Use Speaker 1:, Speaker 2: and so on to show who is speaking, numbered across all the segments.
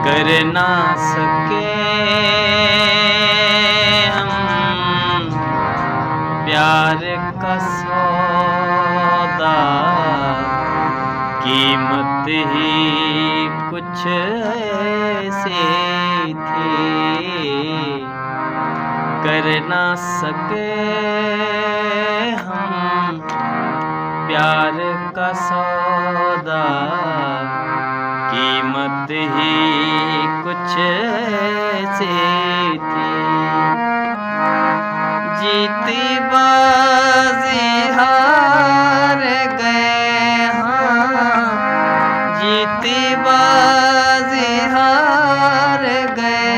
Speaker 1: कर ना सके हम प्यार का सौदा, कीमत ही कुछ ऐसी थी। कर ना सके हम प्यार का सौदा, कीमत ही कुछ ऐसी थी। जीती बाजी हार गए, हाँ जीती बाजी हार गए,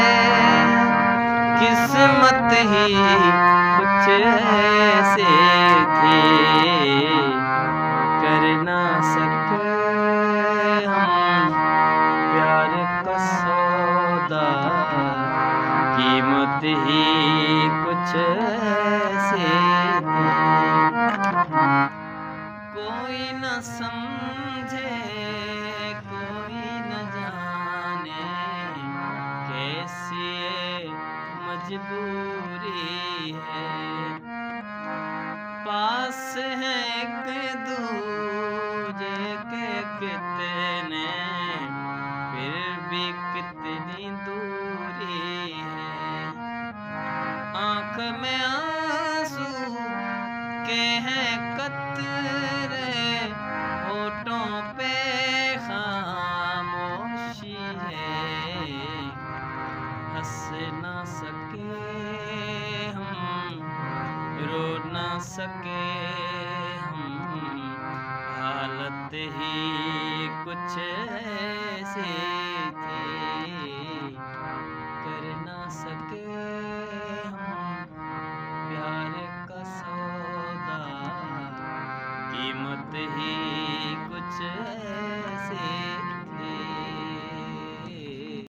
Speaker 1: किस्मत ही कुछ ऐसी थी। कर ना सके हम प्यार का सौदा, कीमत ही कुछ ऐसी थी। कोई न समझे कोई न जाने, कैसी ये मजबूरी है। पास है एक दूजे के कितने, फिर भी कितनी दूरी है। आँख में आंसू के हैं कतरे, होठों पे खामोशी है। हंस ना सके हम, रो ना सके हम, हालत ही कुछ ऐसी थी। कर ना सके हम प्यार का सौदा, कीमत ही कुछ